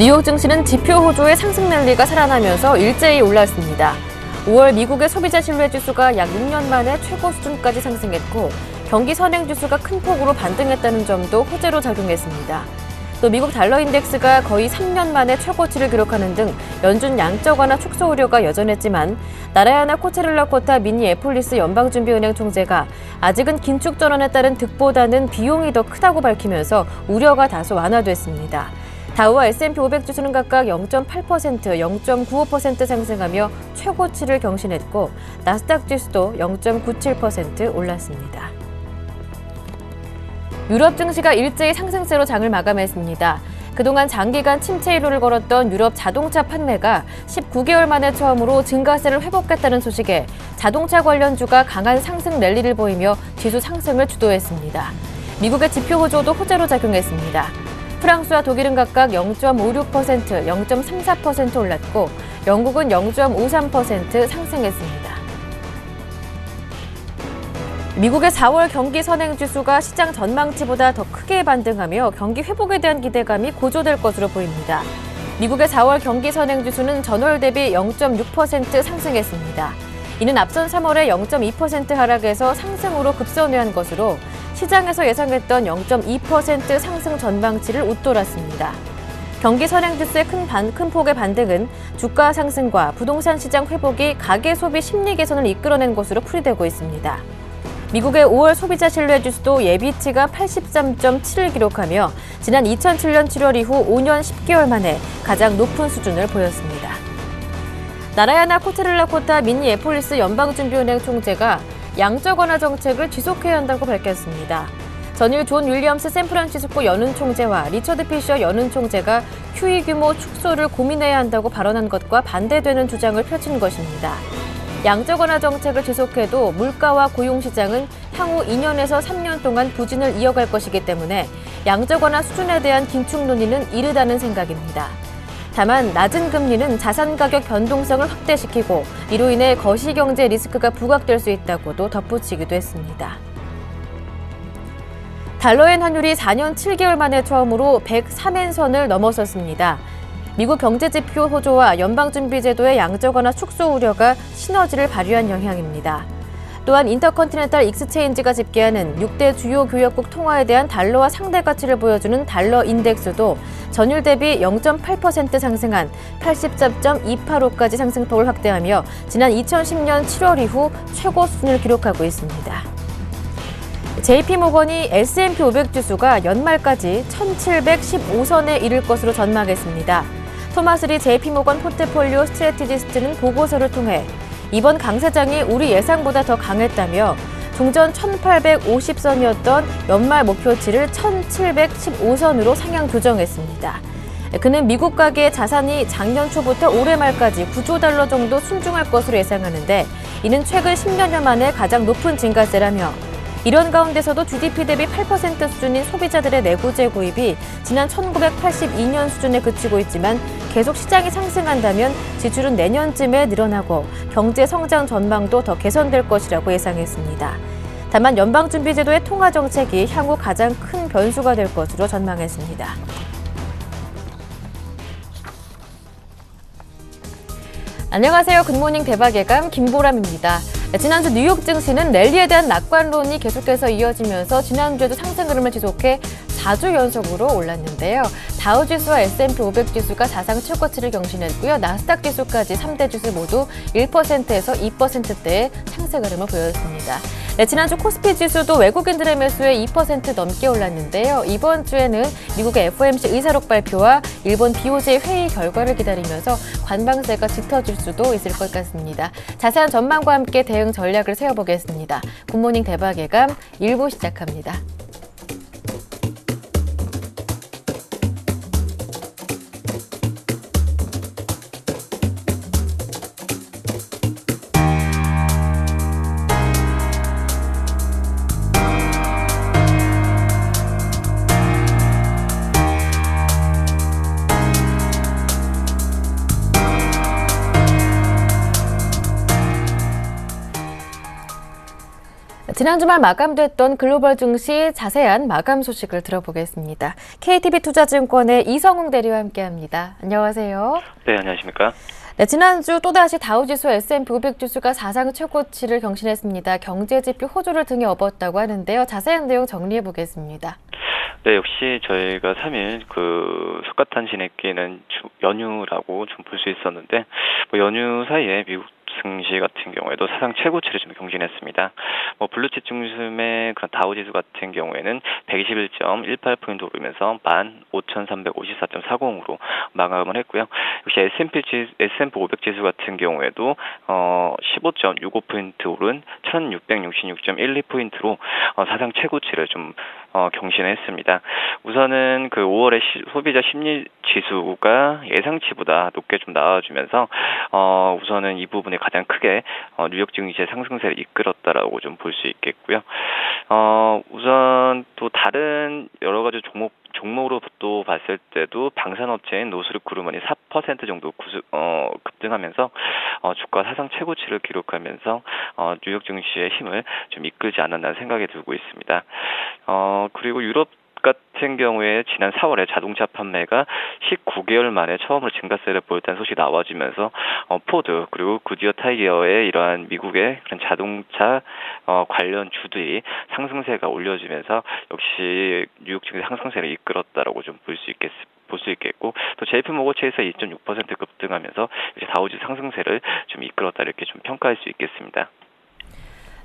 뉴욕 증시는 지표 호조의 상승 랠리가 살아나면서 일제히 올랐습니다. 5월 미국의 소비자 신뢰지수가 약 6년 만에 최고 수준까지 상승했고 경기 선행지수가 큰 폭으로 반등했다는 점도 호재로 작용했습니다. 또 미국 달러 인덱스가 거의 3년 만에 최고치를 기록하는 등 연준 양적 완화 축소 우려가 여전했지만 나라야나 코체렐라코타 미니애폴리스 연방준비은행 총재가 아직은 긴축 전환에 따른 득보다는 비용이 더 크다고 밝히면서 우려가 다소 완화됐습니다. 다우와 S&P 500 지수는 각각 0.8%, 0.95% 상승하며 최고치를 경신했고 나스닥 지수도 0.97% 올랐습니다. 유럽 증시가 일제히 상승세로 장을 마감했습니다. 그동안 장기간 침체 이로를 걸었던 유럽 자동차 판매가 19개월 만에 처음으로 증가세를 회복했다는 소식에 자동차 관련주가 강한 상승 랠리를 보이며 지수 상승을 주도했습니다. 미국의 지표 호조도 호재로 작용했습니다. 프랑스와 독일은 각각 0.56%, 0.34% 올랐고 영국은 0.53% 상승했습니다. 미국의 4월 경기 선행지수가 시장 전망치보다 더 크게 반등하며 경기 회복에 대한 기대감이 고조될 것으로 보입니다. 미국의 4월 경기 선행지수는 전월 대비 0.6% 상승했습니다. 이는 앞선 3월에 0.2% 하락에서 상승으로 급선회한 것으로 시장에서 예상했던 0.2% 상승 전망치를 웃돌았습니다. 경기 선행지수의 큰 폭의 반등은 주가 상승과 부동산 시장 회복이 가계 소비 심리 개선을 이끌어낸 것으로 풀이되고 있습니다. 미국의 5월 소비자 신뢰지수도 예비치가 83.7을 기록하며 지난 2007년 7월 이후 5년 10개월 만에 가장 높은 수준을 보였습니다. 나라야나 코체렐라코타 미니애폴리스 연방준비은행 총재가 양적 완화 정책을 지속해야 한다고 밝혔습니다. 전일 존 윌리엄스 샌프란시스코 연은 총재와 리처드 피셔 연은 총재가 QE 규모 축소를 고민해야 한다고 발언한 것과 반대되는 주장을 펼친 것입니다. 양적 완화 정책을 지속해도 물가와 고용 시장은 향후 2년에서 3년 동안 부진을 이어갈 것이기 때문에 양적 완화 수준에 대한 긴축 논의는 이르다는 생각입니다. 다만 낮은 금리는 자산 가격 변동성을 확대시키고 이로 인해 거시경제 리스크가 부각될 수 있다고도 덧붙이기도 했습니다. 달러엔 환율이 4년 7개월 만에 처음으로 103엔선을 넘어섰습니다. 미국 경제지표 호조와 연방준비제도의 양적 완화 축소 우려가 시너지를 발휘한 영향입니다. 또한 인터컨티넨탈 익스체인지가 집계하는 6대 주요 교역국 통화에 대한 달러와 상대 가치를 보여주는 달러 인덱스도 전일 대비 0.8% 상승한 84.285까지 상승폭을 확대하며 지난 2010년 7월 이후 최고 수준을 기록하고 있습니다. JP모건이 S&P 500 지수가 연말까지 1715선에 이를 것으로 전망했습니다. 토마스 리 JP모건 포트폴리오 스트래티지스트는 보고서를 통해 이번 강세장이 우리 예상보다 더 강했다며 종전 1850선이었던 연말 목표치를 1715선으로 상향 조정했습니다. 그는 미국 가계의 자산이 작년 초부터 올해 말까지 9조 달러 정도 순증할 것으로 예상하는데 이는 최근 10여년 만에 가장 높은 증가세라며 이런 가운데서도 GDP 대비 8% 수준인 소비자들의 내구재 구입이 지난 1982년 수준에 그치고 있지만 계속 시장이 상승한다면 지출은 내년쯤에 늘어나고 경제 성장 전망도 더 개선될 것이라고 예상했습니다. 다만 연방준비제도의 통화정책이 향후 가장 큰 변수가 될 것으로 전망했습니다. 안녕하세요. 굿모닝 대박예감 김보람입니다. 지난주 뉴욕 증시는 랠리에 대한 낙관론이 계속해서 이어지면서 지난주에도 상승 흐름을 지속해 4주 연속으로 올랐는데요. 다우지수와 S&P 500 지수가 사상 최고치를 경신했고요. 나스닥 지수까지 3대 지수 모두 1%에서 2%대의 상승 흐름을 보였습니다. 네, 지난주 코스피 지수도 외국인들의 매수에 2% 넘게 올랐는데요. 이번 주에는 미국의 FOMC 의사록 발표와 일본 BOJ 회의 결과를 기다리면서 관방세가 짙어질 수도 있을 것 같습니다. 자세한 전망과 함께 대응 전략을 세워보겠습니다. 굿모닝 대박예감 1부 시작합니다. 지난 주말 마감됐던 글로벌 증시 자세한 마감 소식을 들어보겠습니다. KTB투자증권의 이성웅 대리와 함께합니다. 안녕하세요. 네, 안녕하십니까? 네, 지난주 또다시 다우지수 S&P 500 지수가 사상 최고치를 경신했습니다. 경제지표 호조를 등에 업었다고 하는데요. 자세한 내용 정리해 보겠습니다. 네, 역시 저희가 3일 석가탄 지내기는 연휴라고 좀 볼 수 있었는데, 연휴 사이에 미국 증시 같은 경우에도 사상 최고치를 좀 경신했습니다. 블루칩 중심의 그런 다우지수 같은 경우에는 121.18포인트 오르면서 15,354.40으로 마감을 했고요. 역시 S&P 500 지수 같은 경우에도 15.65포인트 오른 1,666.12포인트로 사상 최고치를 좀 경신했습니다. 우선은 5월에 소비자 심리 지수가 예상치보다 높게 좀 나와주면서 우선은 이 부분에 가장 크게 뉴욕 증시의 상승세를 이끌었다라고 좀 볼 수 있겠고요. 우선 또 다른 여러 가지 종목으로 또 봤을 때도 방산업체인 노스루크루먼이 4% 정도 급등하면서 주가 사상 최고치를 기록하면서 뉴욕 증시의 힘을 좀 이끌지 않았나 생각이 들고 있습니다. 그리고 유럽 같은 경우에 지난 4월에 자동차 판매가 19개월 만에 처음으로 증가세를 보였다는 소식이 나와지면서 포드 그리고 구디어 타이어의 이러한 미국의 그런 자동차 관련 주들이 상승세가 올려지면서 역시 뉴욕 증시 상승세를 이끌었다라고 좀 볼 수 있겠고, 또 JP모건체에서 2.6% 급등하면서 이제 다우지수 상승세를 좀 이끌었다 이렇게 좀 평가할 수 있겠습니다.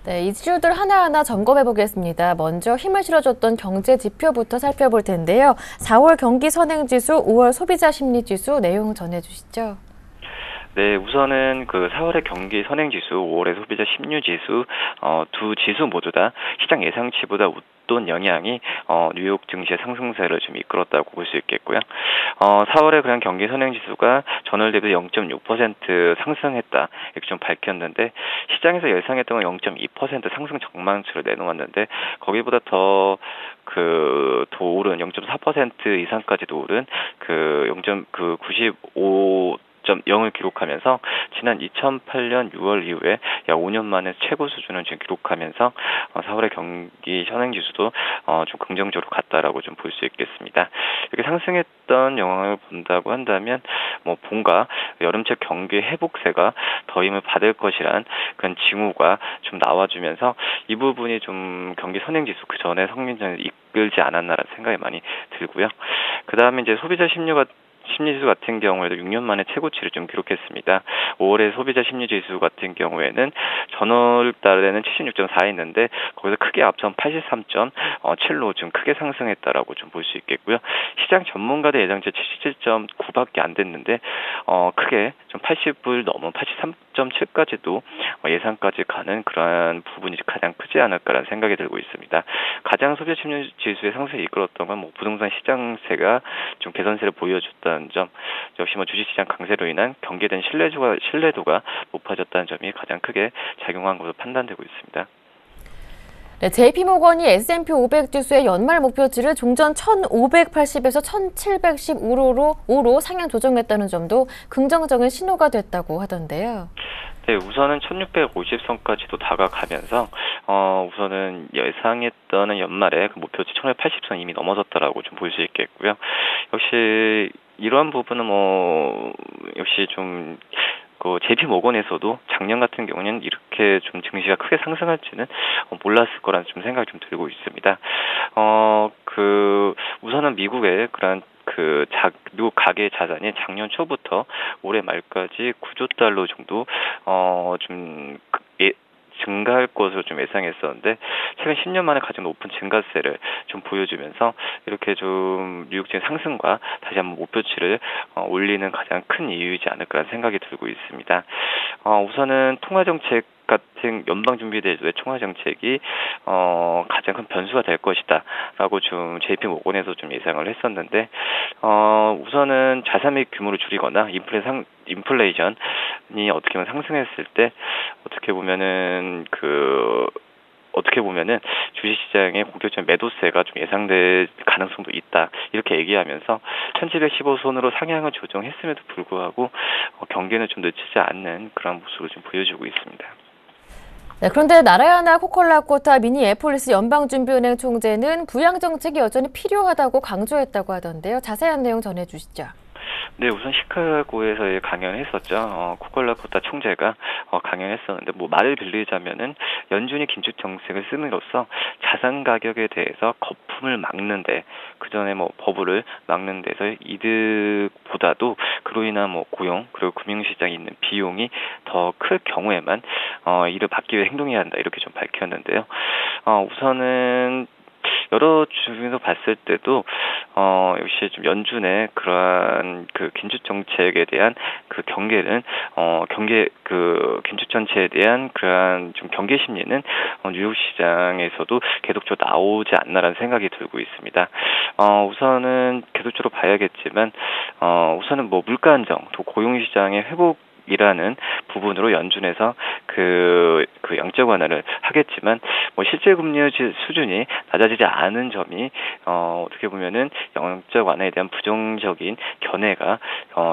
네, 이슈들 하나하나 점검해 보겠습니다. 먼저 힘을 실어줬던 경제 지표부터 살펴볼 텐데요. 4월 경기 선행지수, 5월 소비자 심리지수 내용 전해주시죠. 네, 우선은 4월의 경기 선행지수, 5월의 소비자 심리지수 두 지수 모두 다 시장 예상치보다 웃돈 영향이 뉴욕 증시의 상승세를 좀 이끌었다고 볼 수 있겠고요. 4월에 그냥 경기 선행지수가 전월 대비 0.6% 상승했다 이렇게 좀 밝혔는데, 시장에서 예상했던 건 0.2% 상승 전망치를 내놓았는데 거기보다 더 오른 0.4% 이상까지도 오른 95.0을 기록하면서 지난 2008년 6월 이후에 약 5년 만에 최고 수준을 지금 기록하면서 4월의 경기 선행지수도 좀 긍정적으로 갔다라고 좀 볼 수 있겠습니다. 이렇게 상승했던 영향을 본다고 한다면 봄과 여름철 경기 회복세가 더 힘을 받을 것이란 그런 징후가 좀 나와주면서 이 부분이 좀 경기 선행지수 그 전에 성민전을 이끌지 않았나라는 생각이 많이 들고요. 그 다음에 이제 소비자 심리지수 같은 경우에도 6년 만에 최고치를 좀 기록했습니다. 5월의 소비자 심리지수 같은 경우에는 전월 달에는 76.4였는데 거기서 크게 앞선 83.7로 좀 크게 상승했다라고 좀 볼 수 있겠고요. 시장 전문가들 예상치 77.9밖에 안 됐는데 크게 좀 80을 넘은 83.7까지도 예상까지 가는 그러한 부분이 가장 크지 않을까라는 생각이 들고 있습니다. 가장 소비자 심리지수의 상승을 이끌었던 건 부동산 시장세가 좀 개선세를 보여줬다는 점, 역시 주식시장 강세로 인한 경기에 대한 신뢰도가 높아졌다는 점이 가장 크게 작용한 것으로 판단되고 있습니다. 네, JP모건이 S&P 500 지수의 연말 목표치를 종전 1,580에서 1,715로 상향 조정했다는 점도 긍정적인 신호가 됐다고 하던데요. 네, 우선은 1650선까지도 다가가면서 우선은 예상했던 연말에 목표치 1180선 이미 넘어섰다라고 좀 볼 수 있겠고요. 역시 이러한 부분은 역시 좀 JP모건에서도 작년 같은 경우는 이렇게 좀 증시가 크게 상승할지는 몰랐을 거라는 좀 생각이 좀 들고 있습니다. 우선은 미국의 그런 미국 가계 자산이 작년 초부터 올해 말까지 9조 달러 정도 증가할 것으로 좀 예상했었는데 최근 10년 만에 가장 높은 증가세를 좀 보여주면서 이렇게 좀 뉴욕 증시 상승과 다시 한번 목표치를 올리는 가장 큰 이유이지 않을까라는 생각이 들고 있습니다. 우선은 통화정책 같은 연방준비제도의 통화정책이 가장 큰 변수가 될 것이다라고 좀 JP모건에서 좀 예상을 했었는데 우선은 자산매입 규모를 줄이거나 인플레이션이 어떻게 보면 상승했을 때 어떻게 보면은 주식시장의 본격적인 매도세가 좀 예상될 가능성도 있다 이렇게 얘기하면서 1715선으로 상향을 조정했음에도 불구하고 경기는 좀 늦추지 않는 그런 모습을 좀 보여주고 있습니다. 네, 그런데 나라야나 코콜라코타 미니애폴리스 연방준비은행 총재는 부양 정책이 여전히 필요하다고 강조했다고 하던데요. 자세한 내용 전해주시죠. 네, 우선 시카고에서 강연했었죠. 코콜라코타 총재가 강연했었는데, 말을 빌리자면은 연준이 긴축 정책을 씀으로써 자산 가격에 대해서 거품을 막는데, 그 전에 버블을 막는 데서 이득보다도 그로 인한 고용 그리고 금융시장에 있는 비용이 더 클 경우에만 이를 막기 위해 행동해야 한다, 이렇게 좀 밝혔는데요. 우선은 여러 주에서 봤을 때도 역시 좀 연준의 그러한 그 긴축 정책에 대한 그 경계는 긴축 정책에 대한 그러한 좀 경계 심리는 뉴욕 시장에서도 계속적으로 나오지 않나라는 생각이 들고 있습니다. 우선은 계속적으로 봐야겠지만 우선은 물가 안정, 또 고용 시장의 회복 이라는 부분으로 연준에서 그 양적 완화를 하겠지만 실제 금리 수준이 낮아지지 않은 점이 어떻게 보면은 양적 완화에 대한 부정적인 견해가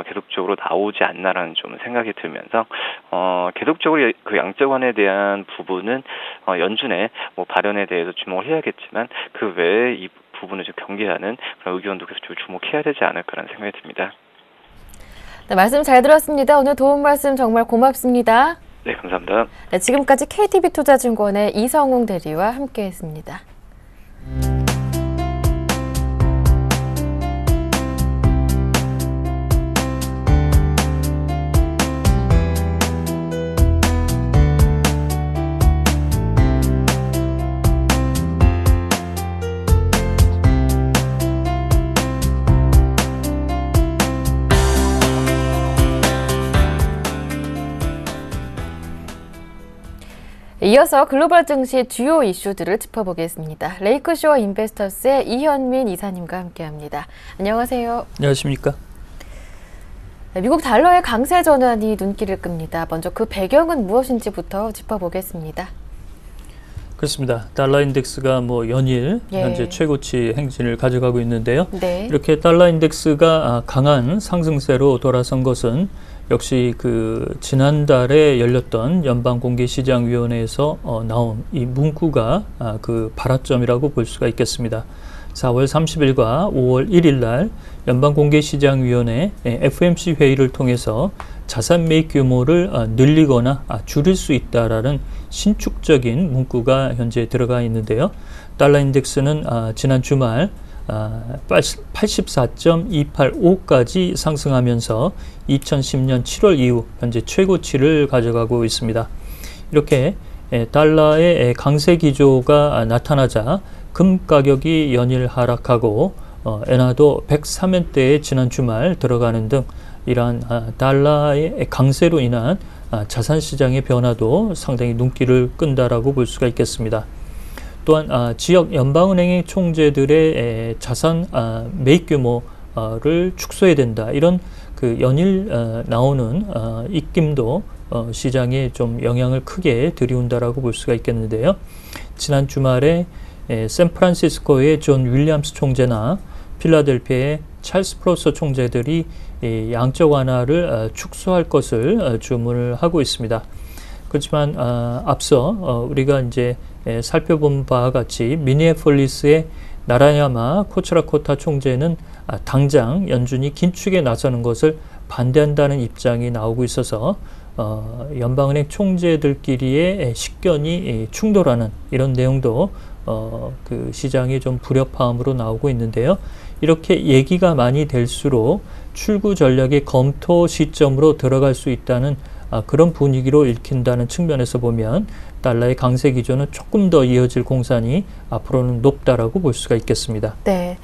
계속적으로 나오지 않나라는 좀 생각이 들면서 계속적으로 그 양적 완화에 대한 부분은 연준의 발언에 대해서 주목을 해야겠지만 그 외에 이 부분을 좀 경계하는 그런 의견도 계속 주목해야 되지 않을까라는 생각이 듭니다. 네, 말씀 잘 들었습니다. 오늘 도움 말씀 정말 고맙습니다. 네, 감사합니다. 네, 지금까지 KTB투자증권의 이성웅 대리와 함께했습니다. 이어서 글로벌 증시 주요 이슈들을 짚어보겠습니다. 레이크쇼어 인베스터스의 이현민 이사님과 함께합니다. 안녕하세요. 안녕하십니까? 네, 미국 달러의 강세 전환이 눈길을 끕니다. 먼저 그 배경은 무엇인지부터 짚어보겠습니다. 그렇습니다. 달러 인덱스가 연일 현재 최고치 행진을 가져가고 있는데요. 네. 이렇게 달러 인덱스가 강한 상승세로 돌아선 것은 역시 지난달에 열렸던 연방공개시장위원회에서 나온 이 문구가 그 발화점이라고 볼 수가 있겠습니다. 4월 30일과 5월 1일 날 연방공개시장위원회 FOMC 회의를 통해서 자산 매입 규모를 늘리거나 줄일 수 있다라는 신축적인 문구가 현재 들어가 있는데요. 달러 인덱스는 지난 주말 84.285까지 상승하면서 2010년 7월 이후 현재 최고치를 가져가고 있습니다. 이렇게 달러의 강세 기조가 나타나자 금 가격이 연일 하락하고 엔화도 103엔대에 지난 주말 들어가는 등 이러한 달러의 강세로 인한 자산시장의 변화도 상당히 눈길을 끈다라고 볼 수가 있겠습니다. 또한 지역 연방은행의 총재들의 자산 매입 규모를 축소해야 된다. 이런 연일 나오는 입김도 시장에 좀 영향을 크게 들이운다라고 볼 수가 있겠는데요. 지난 주말에 샌프란시스코의 존 윌리엄스 총재나 필라델피아의 찰스 프로서 총재들이 양적 완화를 축소할 것을 주문을 하고 있습니다. 그렇지만 앞서 우리가 이제 살펴본 바와 같이 미니애폴리스의 나라야마 코츠라코타 총재는 당장 연준이 긴축에 나서는 것을 반대한다는 입장이 나오고 있어서 연방은행 총재들끼리의 식견이 충돌하는 이런 내용도 그 시장이 좀 불협화음으로 나오고 있는데요. 이렇게 얘기가 많이 될수록 출구 전략의 검토 시점으로 들어갈 수 있다는 그런 분위기로 읽힌다는 측면에서 보면 달러의 강세 기조는 조금 더 이어질 공산이 앞으로는 높다라고 볼 수가 있겠습니다. 네.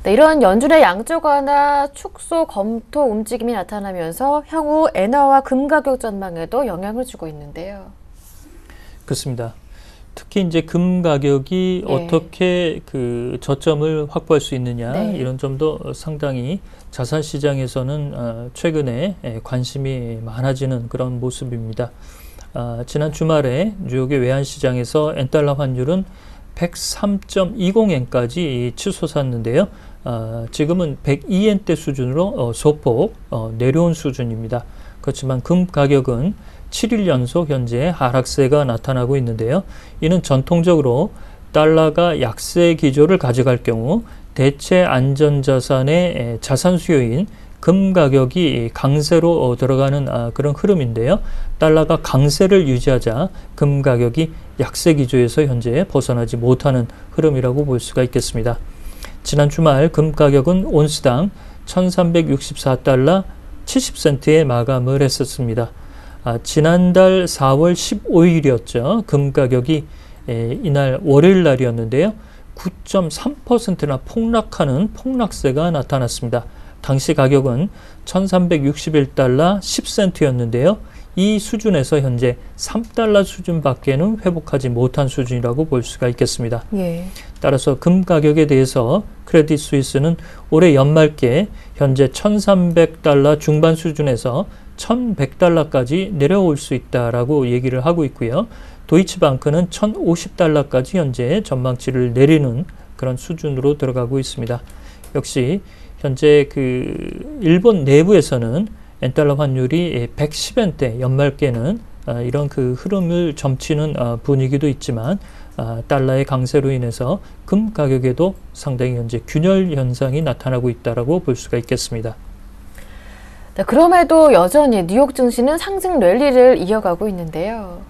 이런 연준의 양적 완화 축소 검토 움직임이 나타나면서 향후 엔화와 금 가격 전망에도 영향을 주고 있는데요. 그렇습니다. 특히 이제 금 가격이 어떻게 그 저점을 확보할 수 있느냐 이런 점도 상당히 자산 시장에서는 최근에 관심이 많아지는 그런 모습입니다. 지난 주말에 뉴욕의 외환 시장에서 엔달러 환율은 103.20엔까지 치솟았는데요. 지금은 102엔대 수준으로 소폭 내려온 수준입니다. 그렇지만 금 가격은 7일 연속 현재 하락세가 나타나고 있는데요. 이는 전통적으로 달러가 약세 기조를 가져갈 경우 대체 안전자산의 자산 수요인 금 가격이 강세로 들어가는 그런 흐름인데요. 달러가 강세를 유지하자 금 가격이 약세 기조에서 현재 벗어나지 못하는 흐름이라고 볼 수가 있겠습니다. 지난 주말 금 가격은 온스당 1364달러 70센트에 마감을 했었습니다. 지난달 4월 15일이었죠. 금 가격이 이날 월요일 날이었는데요. 9.3%나 폭락하는 폭락세가 나타났습니다. 당시 가격은 1361달러 10센트였는데요. 이 수준에서 현재 3달러 수준밖에는 회복하지 못한 수준이라고 볼 수가 있겠습니다. 예. 따라서 금 가격에 대해서 크레딧 스위스는 올해 연말께 현재 1300달러 중반 수준에서 1100달러까지 내려올 수 있다라고 얘기를 하고 있고요. 도이치방크는 1050달러까지 현재 전망치를 내리는 그런 수준으로 들어가고 있습니다. 역시 현재 일본 내부에서는 엔달러 환율이 110엔대 연말께는 이런 흐름을 점치는 분위기도 있지만 달러의 강세로 인해서 금 가격에도 상당히 현재 균열 현상이 나타나고 있다라고 볼 수가 있겠습니다. 네, 그럼에도 여전히 뉴욕 증시는 상승 랠리를 이어가고 있는데요.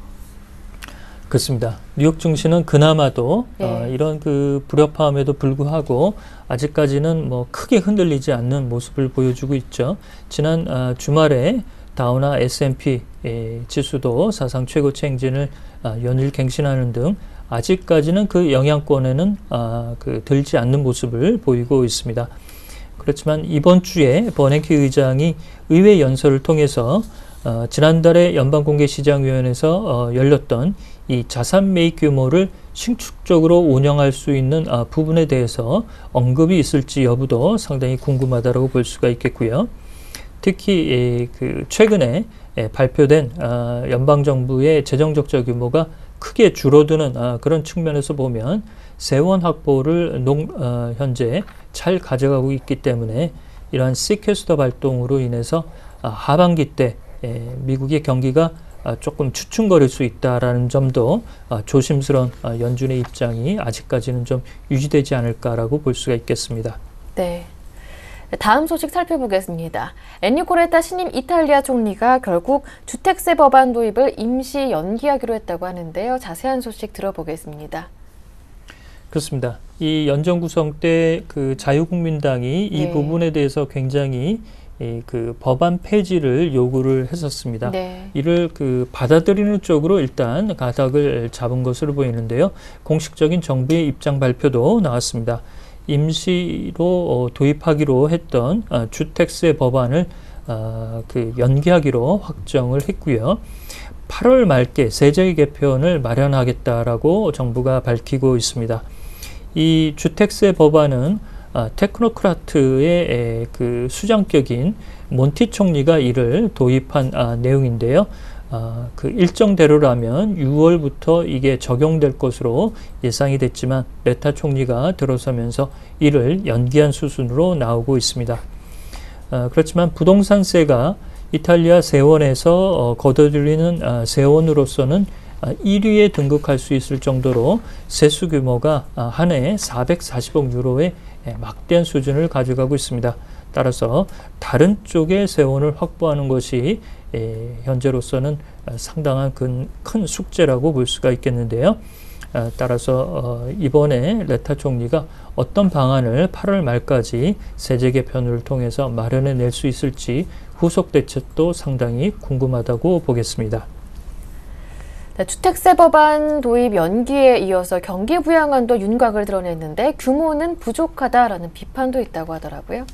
그렇습니다. 뉴욕 증시는 그나마도 이런 불협화음에도 불구하고 아직까지는 크게 흔들리지 않는 모습을 보여주고 있죠. 지난 주말에 다우나 S&P 지수도 사상 최고치 행진을 연일 갱신하는 등 아직까지는 그 영향권에는 들지 않는 모습을 보이고 있습니다. 그렇지만 이번 주에 버냉키 의장이 의회 연설을 통해서 지난달에 연방공개시장위원회에서 열렸던 이 자산 매입 규모를 신축적으로 운영할 수 있는 부분에 대해서 언급이 있을지 여부도 상당히 궁금하다고 볼 수가 있겠고요. 특히 최근에 발표된 연방정부의 재정적자 규모가 크게 줄어드는 그런 측면에서 보면 세원 확보를 현재 잘 가져가고 있기 때문에 이러한 시퀘스터 발동으로 인해서 하반기 때 미국의 경기가 조금 주춤거릴 수 있다라는 점도 조심스러운 연준의 입장이 아직까지는 좀 유지되지 않을까라고 볼 수가 있겠습니다. 네. 다음 소식 살펴보겠습니다. 엔리코 레타 신임 이탈리아 총리가 결국 주택세 법안 도입을 임시 연기하기로 했다고 하는데요. 자세한 소식 들어보겠습니다. 그렇습니다. 이 연정 구성 때 자유국민당이 이 부분에 대해서 굉장히 법안 폐지를 요구를 했었습니다. 네. 이를 받아들이는 쪽으로 일단 가닥을 잡은 것으로 보이는데요. 공식적인 정부의 입장 발표도 나왔습니다. 임시로 도입하기로 했던 주택세 법안을 연기하기로 확정을 했고요. 8월 말께 세제 개편을 마련하겠다라고 정부가 밝히고 있습니다. 이 주택세 법안은 테크노크라트의 수장격인 몬티 총리가 이를 도입한 내용인데요. 일정대로라면 6월부터 이게 적용될 것으로 예상이 됐지만 레타 총리가 들어서면서 이를 연기한 수순으로 나오고 있습니다. 그렇지만 부동산세가 이탈리아 세원에서 거둬들이는 세원으로서는 1위에 등극할 수 있을 정도로 세수 규모가 한 해에 440억 유로의 막대한 수준을 가져가고 있습니다. 따라서 다른 쪽의 세원을 확보하는 것이 현재로서는 상당한 큰 숙제라고 볼 수가 있겠는데요. 따라서 이번에 레타 총리가 어떤 방안을 8월 말까지 세제 개편을 통해서 마련해낼 수 있을지 후속 대책도 상당히 궁금하다고 보겠습니다. 네, 주택세 법안 도입 연기에 이어서 경기 부양안도 윤곽을 드러냈는데 규모는 부족하다라는 비판도 있다고 하더라고요.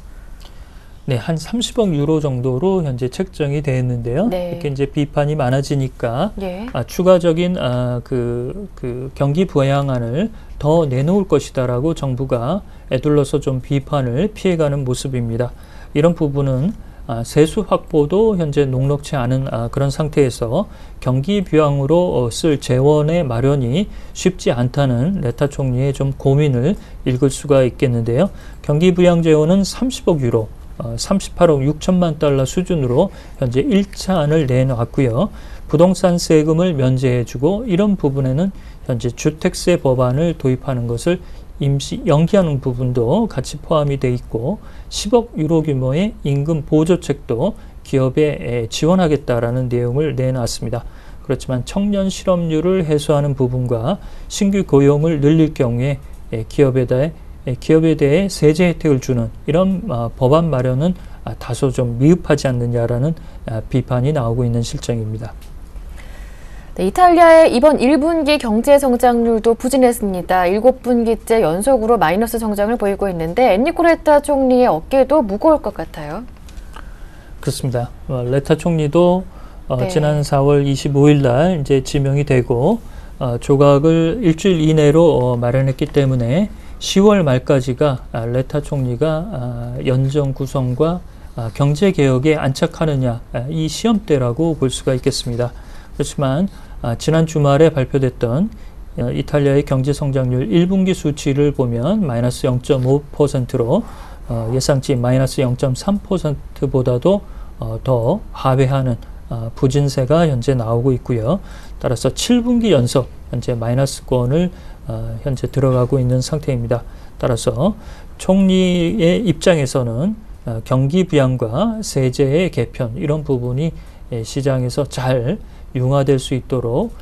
네, 한 30억 유로 정도로 현재 책정이 되어 있는데요. 네. 이렇게 이제 비판이 많아지니까 예. 추가적인 경기 부양안을 더 내놓을 것이다라고 정부가 애둘러서 좀 비판을 피해가는 모습입니다. 이런 부분은 세수 확보도 현재 녹록치 않은 그런 상태에서 경기 부양으로 쓸 재원의 마련이 쉽지 않다는 레타 총리의 좀 고민을 읽을 수가 있겠는데요. 경기 부양 재원은 30억 유로, 38억 6천만 달러 수준으로 현재 1차안을 내놓았고요. 부동산 세금을 면제해주고 이런 부분에는 현재 주택세 법안을 도입하는 것을 임시 연기하는 부분도 같이 포함이 돼 있고 10억 유로 규모의 임금 보조책도 기업에 지원하겠다라는 내용을 내놨습니다. 그렇지만 청년 실업률을 해소하는 부분과 신규 고용을 늘릴 경우에 기업에 대해 세제 혜택을 주는 이런 법안 마련은 다소 좀 미흡하지 않느냐라는 비판이 나오고 있는 실정입니다. 네, 이탈리아의 이번 1분기 경제 성장률도 부진했습니다. 7분기째 연속으로 마이너스 성장을 보이고 있는데 엔리코 레타 총리의 어깨도 무거울 것 같아요. 그렇습니다. 레타 총리도 네. 지난 4월 25일 날 이제 지명이 되고 조각을 일주일 이내로 마련했기 때문에 10월 말까지가 레타 총리가 연정 구성과 경제 개혁에 안착하느냐 이 시험대라고 볼 수가 있겠습니다. 그렇지만 지난 주말에 발표됐던 이탈리아의 경제 성장률 1분기 수치를 보면 마이너스 0.5%로 예상치 마이너스 0.3%보다도 더 하회하는 부진세가 현재 나오고 있고요. 따라서 7분기 연속 현재 마이너스권을 현재 들어가고 있는 상태입니다. 따라서 총리의 입장에서는 경기 부양과 세제의 개편 이런 부분이 시장에서 잘 융화될 수 있도록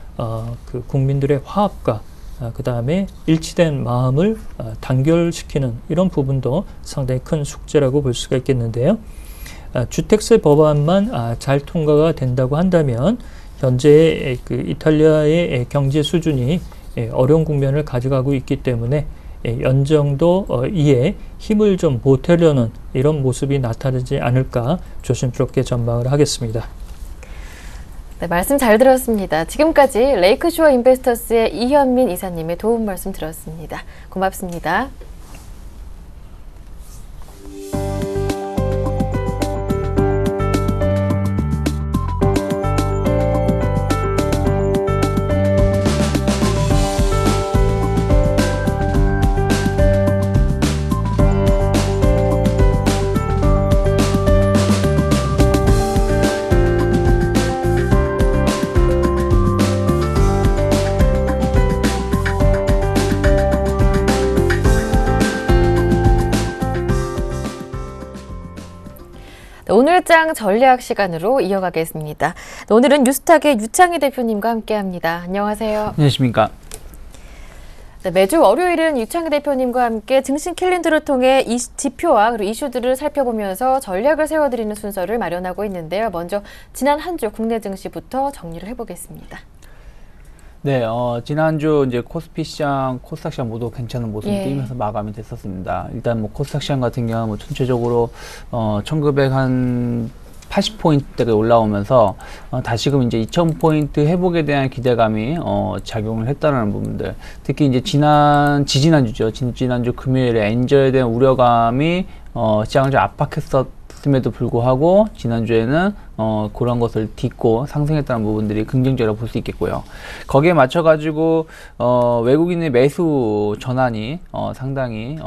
그 국민들의 화합과 그 다음에 일치된 마음을 단결시키는 이런 부분도 상당히 큰 숙제라고 볼 수가 있겠는데요. 주택세 법안만 잘 통과가 된다고 한다면 현재 그 이탈리아의 경제 수준이 어려운 국면을 가져가고 있기 때문에 연정도 이에 힘을 좀 보태려는 이런 모습이 나타나지 않을까 조심스럽게 전망을 하겠습니다. 네, 말씀 잘 들었습니다. 지금까지 레이크쇼어 인베스터스의 이현민 이사님의 도움 말씀 들었습니다. 고맙습니다. 오늘장 전략 시간으로 이어가겠습니다. 오늘은 뉴스탁의 유창희 대표님과 함께합니다. 안녕하세요. 안녕하십니까. 네, 매주 월요일은 유창희 대표님과 함께 증시 캘린더를 통해 지표와 그리고 이슈들을 살펴보면서 전략을 세워드리는 순서를 마련하고 있는데요. 먼저 지난 한 주 국내 증시부터 정리를 해보겠습니다. 네, 지난주 이제 코스피 시장, 코스닥 시장 모두 괜찮은 모습을 띄면서 마감이 됐었습니다. 일단 뭐 코스닥 시장 같은 경우는 뭐 전체적으로 1980포인트대가 올라오면서 다시금 이제 2000포인트 회복에 대한 기대감이 작용을 했다는 부분들. 특히 이제 지지난주죠. 지난주 금요일에 엔저에 대한 우려감이 시장을 좀 압박했었음에도 불구하고 지난주에는 그런 것을 딛고 상승했다는 부분들이 긍정적이라고 볼 수 있겠고요. 거기에 맞춰가지고 외국인의 매수 전환이 상당히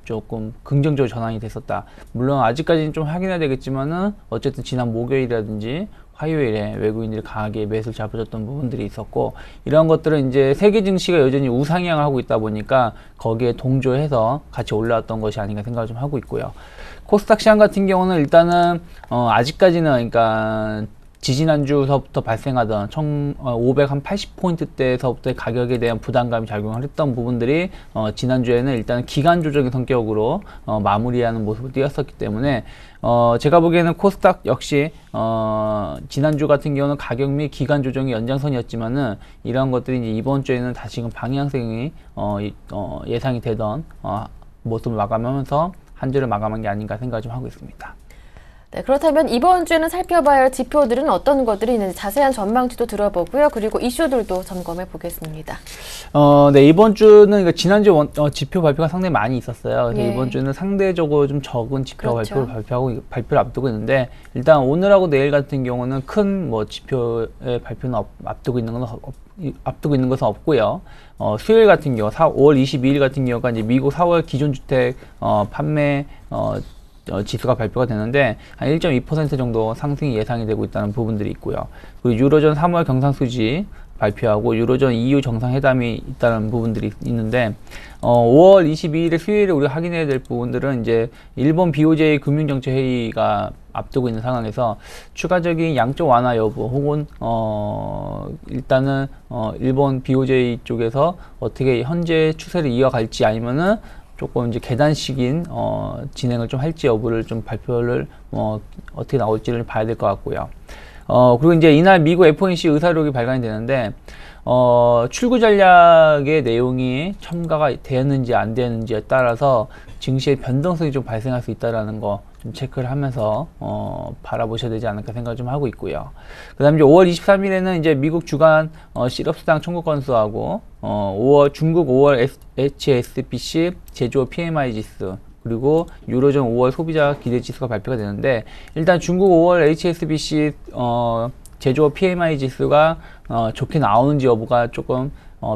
조금 긍정적으로 전환이 됐었다. 물론 아직까지는 좀 확인해야 되겠지만은 어쨌든 지난 목요일이라든지 화요일에 외국인들이 강하게 매수를 잡아줬던 부분들이 있었고, 이런 것들은 이제 세계 증시가 여전히 우상향을 하고 있다 보니까 거기에 동조해서 같이 올라왔던 것이 아닌가 생각을 좀 하고 있고요. 코스닥 시장 같은 경우는 일단은 아직까지는 그러니까 지지난주서부터 발생하던 1580포인트대에서부터의 가격에 대한 부담감이 작용을 했던 부분들이 지난주에는 일단 기간 조정의 성격으로 마무리하는 모습을 띄었었기 때문에 제가 보기에는 코스닥 역시 지난주 같은 경우는 가격 및 기간 조정이 연장선이었지만은 이런 것들이 이제 이번 주에는 다시금 방향성이 예상이 되던 모습을 마감하면서 한 주를 마감한 게 아닌가 생각을 좀 하고 있습니다. 네, 그렇다면 이번 주에는 살펴봐야 할 지표들은 어떤 것들이 있는지 자세한 전망치도 들어보고요. 그리고 이슈들도 점검해 보겠습니다. 네, 이번 주는 그러니까 지난주 지표 발표가 상당히 많이 있었어요. 그래서 예. 이번 주는 상대적으로 좀 적은 지표 그렇죠. 발표를 앞두고 있는데, 일단 오늘하고 내일 같은 경우는 큰 뭐 지표의 발표는 앞두고 있는 것은 없고요. 수요일 같은 경우 5월 22일 같은 경우가 이제 미국 4월 기존 주택 판매 지수가 발표가 되는데 한 1.2% 정도 상승이 예상이 되고 있다는 부분들이 있고요. 그리고 유로존 3월 경상수지 발표하고 유로존 EU 정상회담이 있다는 부분들이 있는데 5월 22일에 수요일에 우리가 확인해야 될 부분들은 이제 일본 BOJ 금융정책회의가 앞두고 있는 상황에서 추가적인 양적 완화 여부 혹은 일단은 일본 BOJ 쪽에서 어떻게 현재 추세를 이어갈지 아니면은 조금 이제 계단식인 진행을 좀 할지 여부를 좀 발표를 어떻게 나올지를 봐야 될 것 같고요. 그리고 이제 이날 미국 FOMC 의사록이 발간이 되는데 출구 전략의 내용이 첨가가 되었는지 안 되었는지에 따라서 증시의 변동성이 좀 발생할 수 있다라는 거 좀 체크를 하면서 바라보셔야 되지 않을까 생각을 좀 하고 있고요. 그다음 이제 5월 23일에는 이제 미국 주간 실업수당 청구 건수하고 중국 5월 HSBC 제조업 PMI 지수 그리고 유로존 5월 소비자 기대 지수가 발표가 되는데 일단 중국 5월 HSBC 제조업 PMI 지수가 좋게 나오는지 여부가 조금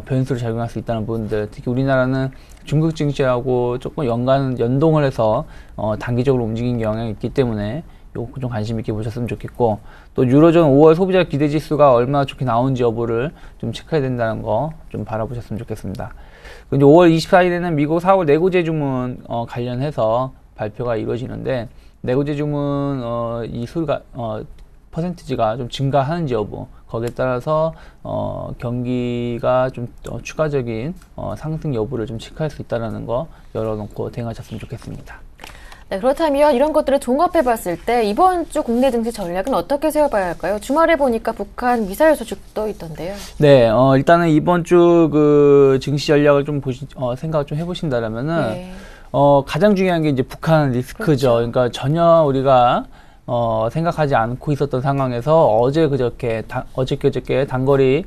변수로 작용할 수 있다는 부분들, 특히 우리나라는 중국 증시하고 조금 연동을 해서 단기적으로 움직이는 경향이 있기 때문에 요거 좀 관심 있게 보셨으면 좋겠고, 또 유로존 5월 소비자 기대 지수가 얼마나 좋게 나오는지 여부를 좀 체크해야 된다는 거 좀 바라보셨으면 좋겠습니다. 그리고 5월 24일에는 미국 4월 내구재 주문 관련해서 발표가 이루어지는데, 내구재 주문 이 수가 퍼센티지가 좀 증가하는지 여부, 거기에 따라서 경기가 좀 추가적인 상승 여부를 좀 체크할 수 있다는 거 열어놓고 대응하셨으면 좋겠습니다. 네, 그렇다면 이런 것들을 종합해 봤을 때 이번 주 국내 증시 전략은 어떻게 세워봐야 할까요? 주말에 보니까 북한 미사일 소식도 있던데요. 네, 일단은 이번 주 그 증시 전략을 좀 생각을 좀 해보신다라면은 네. 가장 중요한 게 이제 북한 리스크죠. 그렇죠. 그러니까 전혀 우리가 생각하지 않고 있었던 상황에서 어저께 단거리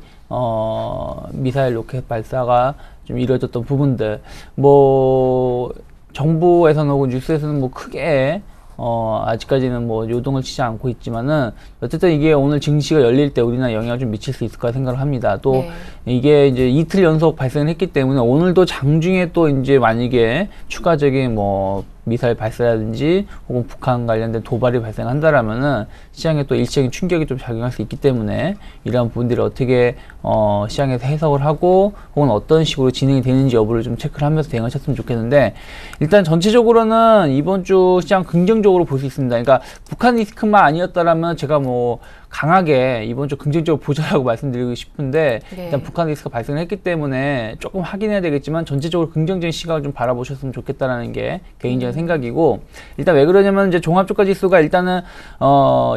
미사일 로켓 발사가 좀 이루어졌던 부분들, 뭐 정부에서는 혹은 뉴스에서는 뭐 크게 아직까지는 뭐 요동을 치지 않고 있지만은 어쨌든 이게 오늘 증시가 열릴 때 우리나라에 영향을 좀 미칠 수 있을 거라 생각을 합니다. 또 네. 이게 이제 이틀 연속 발생을 했기 때문에 오늘도 장중에 또 이제 만약에 추가적인 뭐 미사일 발사라든지 혹은 북한 관련된 도발이 발생한다라면은 시장에 또 일시적인 충격이 좀 작용할 수 있기 때문에 이러한 부분들을 어떻게 시장에서 해석을 하고 혹은 어떤 식으로 진행이 되는지 여부를 좀 체크를 하면서 대응하셨으면 좋겠는데, 일단 전체적으로는 이번 주 시장 긍정적으로 볼 수 있습니다. 그러니까 북한 리스크만 아니었다라면 제가 뭐 강하게 이번 주 긍정적으로 보자라고 말씀드리고 싶은데, 네. 일단 북한 리스크가 발생을 했기 때문에 조금 확인해야 되겠지만 전체적으로 긍정적인 시각을 좀 바라보셨으면 좋겠다라는 게 개인적인 생각이고, 일단 왜 그러냐면 이제 종합주가 지수가 일단은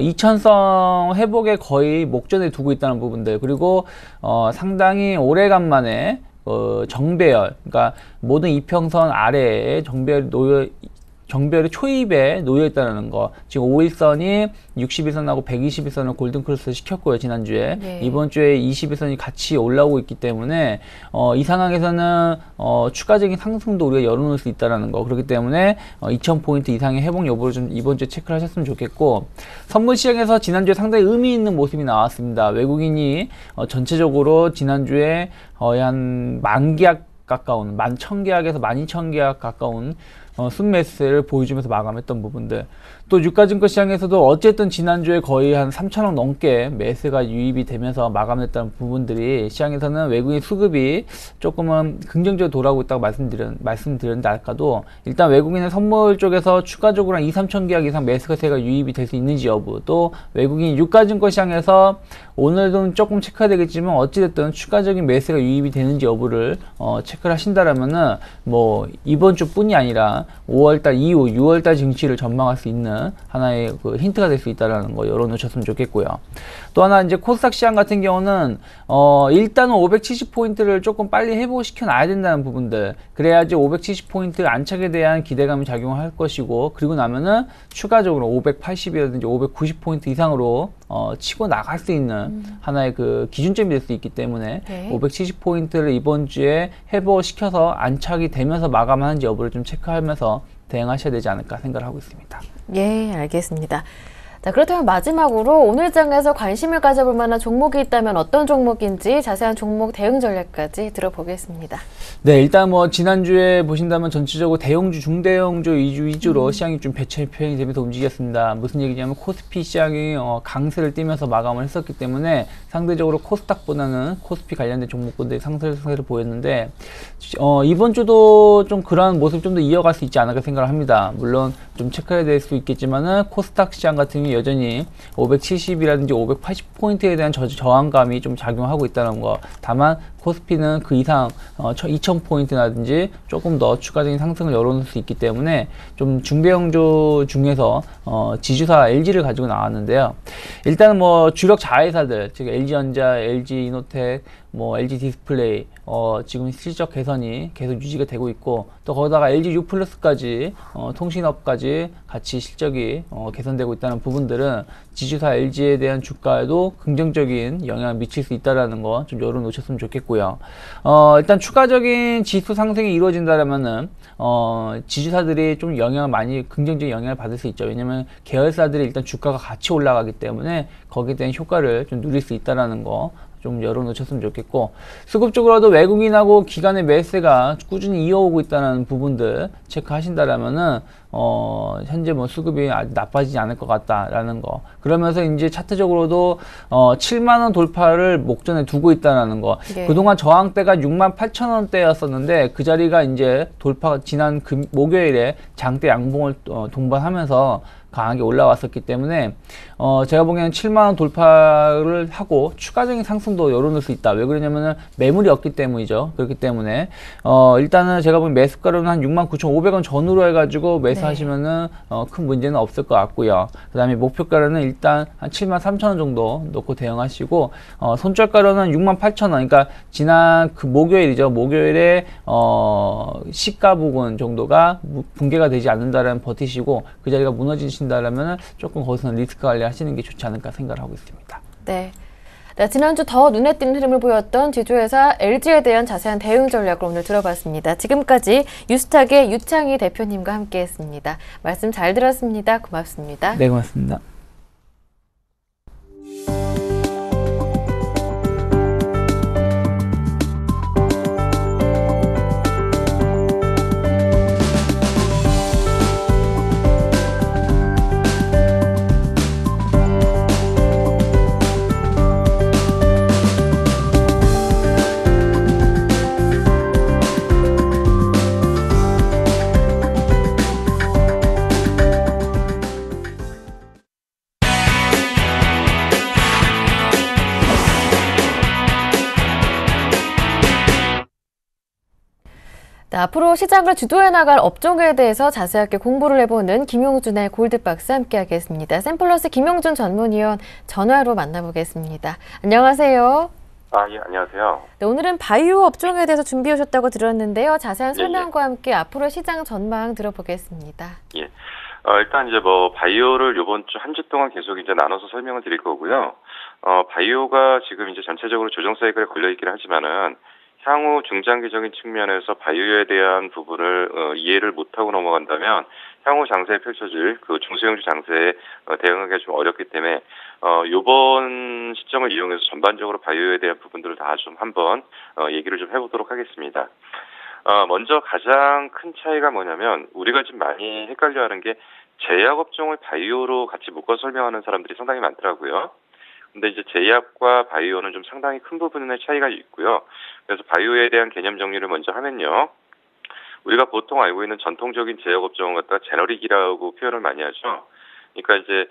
이천성 회복에 거의 목전에 두고 있다는 부분들, 그리고 상당히 오래간만에 정배열, 그러니까 모든 이평선 아래에 정배열이 초입에 놓여있다는 거. 지금 5일선이 60일선하고 120일선을 골든크로스 시켰고요, 지난주에. 네. 이번 주에 20일선이 같이 올라오고 있기 때문에 이 상황에서는 추가적인 상승도 우리가 열어놓을 수 있다는 거. 그렇기 때문에 2000포인트 이상의 회복 여부를 좀 이번 주에 체크를 하셨으면 좋겠고, 선물 시장에서 지난주에 상당히 의미 있는 모습이 나왔습니다. 외국인이 전체적으로 지난주에 거의 한 10,000계약 가까운, 11,000계약에서 12,000계약 가까운 순매수를 보여주면서 마감했던 부분들, 또 유가증권 시장에서도 어쨌든 지난주에 거의 한 3,000억 넘게 매수가 유입이 되면서 마감했던 부분들이 시장에서는 외국인 수급이 조금은 긍정적으로 돌아오고 있다고 말씀드렸는데, 아까도 일단 외국인의 선물 쪽에서 추가적으로 한 2,3천 계약 이상 매수세가 유입이 될 수 있는지 여부, 또 외국인 유가증권 시장에서 오늘도 조금 체크해야 되겠지만 어찌됐든 추가적인 매수가 유입이 되는지 여부를 체크를 하신다라면은 뭐 이번 주뿐이 아니라 5월달 이후 6월달 증시를 전망할 수 있는 하나의 그 힌트가 될 수 있다라는 거 열어놓으셨으면 좋겠고요. 또 하나 이제 코스닥 시장 같은 경우는 일단은 570포인트를 조금 빨리 회복시켜 놔야 된다는 부분들, 그래야지 570포인트 안착에 대한 기대감이 작용할 것이고, 그리고 나면은 추가적으로 580이라든지 590포인트 이상으로 치고 나갈 수 있는 하나의 그 기준점이 될 수 있기 때문에 네. 570포인트를 이번 주에 회복시켜서 안착이 되면서 마감하는지 여부를 좀 체크하면서 대응하셔야 되지 않을까 생각을 하고 있습니다. 예, 알겠습니다. 자, 그렇다면 마지막으로 오늘 장에서 관심을 가져볼 만한 종목이 있다면 어떤 종목인지 자세한 종목 대응 전략까지 들어보겠습니다. 네, 일단 뭐 지난주에 보신다면 전체적으로 대형주, 중대형주 위주로 시장이 좀 표현이 되면서 움직였습니다. 무슨 얘기냐면 코스피 시장이 강세를 띠면서 마감을 했었기 때문에 상대적으로 코스닥보다는 코스피 관련된 종목군들이 상승세를 보였는데 이번 주도 좀 그러한 모습 좀 더 이어갈 수 있지 않을까 생각을 합니다. 물론 좀 체크해야 될 수 있겠지만은 코스닥 시장 같은 경우 여전히 570이라든지 580포인트에 대한 저항감이 좀 작용하고 있다는 거. 다만 코스피는 그 이상 2000포인트라든지 조금 더 추가적인 상승을 열어놓을 수 있기 때문에 좀 중대형주 중에서 지주사 LG를 가지고 나왔는데요. 일단 뭐 주력 자회사들, 즉 LG전자, LG이노텍, 뭐 LG 디스플레이 지금 실적 개선이 계속 유지가 되고 있고, 또 거기다가 LG U+까지 통신업까지 같이 실적이 개선되고 있다는 부분들은 지주사 LG에 대한 주가에도 긍정적인 영향을 미칠 수 있다는 거 좀 열어놓으셨으면 좋겠고요. 일단 추가적인 지수 상승이 이루어진다면은 지주사들이 좀 긍정적인 영향을 받을 수 있죠. 왜냐면 계열사들이 일단 주가가 같이 올라가기 때문에 거기에 대한 효과를 좀 누릴 수 있다는 거 좀 열어놓으셨으면 좋겠고, 수급적으로도 외국인하고 기관의 매수가 꾸준히 이어오고 있다는 부분들 체크하신다라면은 현재 뭐 수급이 아직 나빠지지 않을 것 같다라는 거. 그러면서 이제 차트적으로도 7만원 돌파를 목전에 두고 있다는 거. 네. 그동안 저항대가 68,000원대였었는데 그 자리가 이제 지난 목요일에 장대 양봉을 동반하면서 강하게 올라왔었기 때문에 제가 보기에는 7만원 돌파를 하고 추가적인 상승도 열어놓을 수 있다. 왜 그러냐면은 매물이 없기 때문이죠. 그렇기 때문에 일단은 제가 보기엔 매수가로는 한 69,500원 전후로 해가지고 매수하시면은 큰 문제는 없을 것 같고요. 그 다음에 목표가로는 일단 한 73,000원 정도 놓고 대응하시고, 손절가로는 68,000원, 그러니까 지난 그 목요일이죠. 목요일에 시가 부분 정도가 붕괴가 되지 않는다라는 버티시고, 그 자리가 무너지신다라면 조금 거기서는 리스크 관리 하시는 게 좋지 않을까 생각을 하고 있습니다. 네. 네, 지난주 더 눈에 띄는 흐름을 보였던 지주회사 LG에 대한 자세한 대응 전략을 오늘 들어봤습니다. 지금까지 유스탁의 유창희 대표님과 함께했습니다. 말씀 잘 들었습니다. 고맙습니다. 네, 고맙습니다. 네, 앞으로 시장을 주도해 나갈 업종에 대해서 자세하게 공부를 해보는 김용준의 골드박스 함께하겠습니다. 샘플러스 김용준 전문위원 전화로 만나보겠습니다. 안녕하세요. 예, 안녕하세요. 네, 오늘은 바이오 업종에 대해서 준비해 오셨다고 들었는데요. 자세한 설명과 함께 앞으로 시장 전망 들어보겠습니다. 예. 일단 이제 뭐 바이오를 요번 주 한 주 동안 계속 이제 나눠서 설명을 드릴 거고요. 바이오가 지금 이제 전체적으로 조정 사이클에 걸려 있긴 하지만은 향후 중장기적인 측면에서 바이오에 대한 부분을 이해를 못하고 넘어간다면 향후 장세에 펼쳐질 그 중소형주 장세에 대응하기가 좀 어렵기 때문에 요번 시점을 이용해서 전반적으로 바이오에 대한 부분들을 다 좀 한번 얘기를 좀 해보도록 하겠습니다. 먼저 가장 큰 차이가 뭐냐면 우리가 지금 많이 헷갈려하는 게 제약업종을 바이오로 같이 묶어 설명하는 사람들이 상당히 많더라고요. 근데 이제 제약과 바이오는 좀 상당히 큰 부분의 차이가 있고요. 그래서 바이오에 대한 개념 정리를 먼저 하면요. 우리가 보통 알고 있는 전통적인 제약업종을 갖다가 제너릭이라고 표현을 많이 하죠. 그러니까 이제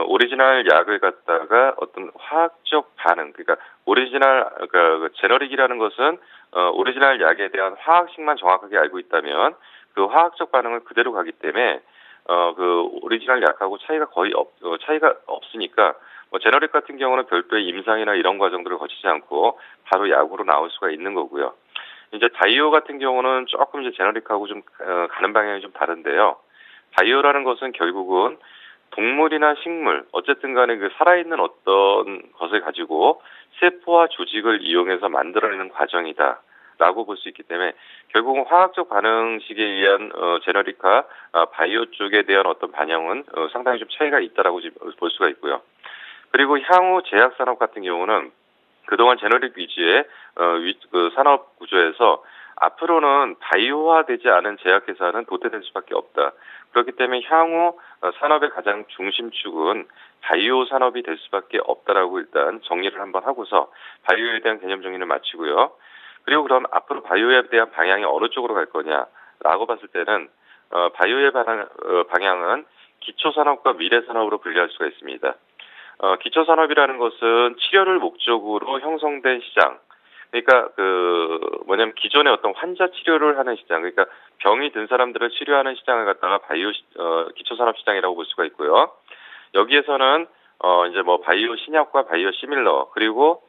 오리지널 약을 갖다가 어떤 화학적 반응, 그러니까 그러니까 제너릭이라는 것은 오리지널 약에 대한 화학식만 정확하게 알고 있다면 그 화학적 반응을 그대로 가기 때문에 그 오리지널 약하고 차이가 없으니까 뭐 제너릭 같은 경우는 별도의 임상이나 이런 과정들을 거치지 않고 바로 약으로 나올 수가 있는 거고요. 이제 바이오 같은 경우는 조금 이제 제너릭하고 좀 가는 방향이 좀 다른데요. 바이오라는 것은 결국은 동물이나 식물, 어쨌든 간에 그 살아있는 어떤 것을 가지고 세포와 조직을 이용해서 만들어내는 과정이다 라고 볼 수 있기 때문에 결국은 화학적 반응식에 의한 제너릭과 바이오 쪽에 대한 어떤 반영은 상당히 좀 차이가 있다라고 볼 수가 있고요. 그리고 향후 제약 산업 같은 경우는 그동안 제너릭 위주의 그 산업 구조에서 앞으로는 바이오화되지 않은 제약회사는 도태될 수밖에 없다. 그렇기 때문에 향후 산업의 가장 중심축은 바이오 산업이 될 수밖에 없다라고 일단 정리를 한번 하고서 바이오에 대한 개념 정리를 마치고요. 그리고 그럼 앞으로 바이오에 대한 방향이 어느 쪽으로 갈 거냐라고 봤을 때는 바이오의 방향은 기초산업과 미래산업으로 분리할 수가 있습니다. 기초산업이라는 것은 치료를 목적으로 형성된 시장. 그러니까 뭐냐면 기존의 어떤 환자 치료를 하는 시장, 그러니까 병이 든 사람들을 치료하는 시장을 갖다가 바이오 기초산업 시장이라고 볼 수가 있고요. 여기에서는 이제 뭐 바이오 신약과 바이오 시밀러, 그리고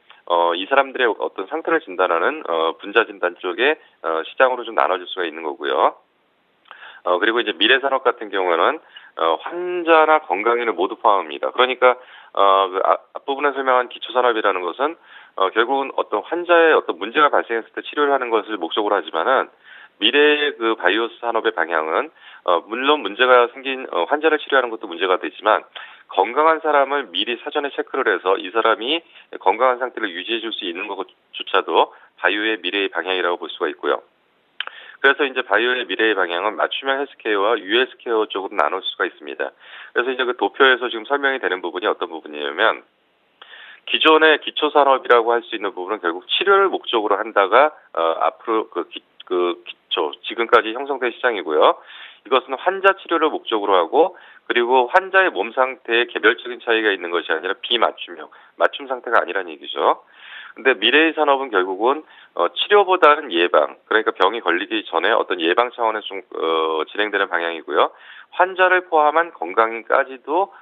이 사람들의 어떤 상태를 진단하는 분자 진단 쪽의 시장으로 좀 나눠질 수가 있는 거고요. 그리고 이제 미래산업 같은 경우는 환자나 건강인을 모두 포함합니다. 그러니까 그 앞부분에 설명한 기초산업이라는 것은 결국은 어떤 환자의 어떤 문제가 발생했을 때 치료를 하는 것을 목적으로 하지만은 미래의 그 바이오 산업의 방향은 물론 문제가 생긴 환자를 치료하는 것도 문제가 되지만 건강한 사람을 미리 사전에 체크를 해서 이 사람이 건강한 상태를 유지해 줄 수 있는 것조차도 바이오의 미래의 방향이라고 볼 수가 있고요. 그래서 이제 바이오의 미래의 방향은 맞춤형 헬스케어와 유헬스케어 쪽으로 나눌 수가 있습니다. 그래서 이제 그 도표에서 지금 설명이 되는 부분이 어떤 부분이냐면 기존의 기초산업이라고 할 수 있는 부분은 결국 치료를 목적으로 한다가 앞으로 기초 지금까지 형성된 시장이고요. 이것은 환자 치료를 목적으로 하고 그리고 환자의 몸 상태에 개별적인 차이가 있는 것이 아니라 비맞춤형, 맞춤 상태가 아니라는 얘기죠. 근데 미래의 산업은 결국은 치료보다는 예방, 그러니까 병이 걸리기 전에 어떤 예방 차원에서 좀 진행되는 방향이고요. 환자를 포함한 건강인까지도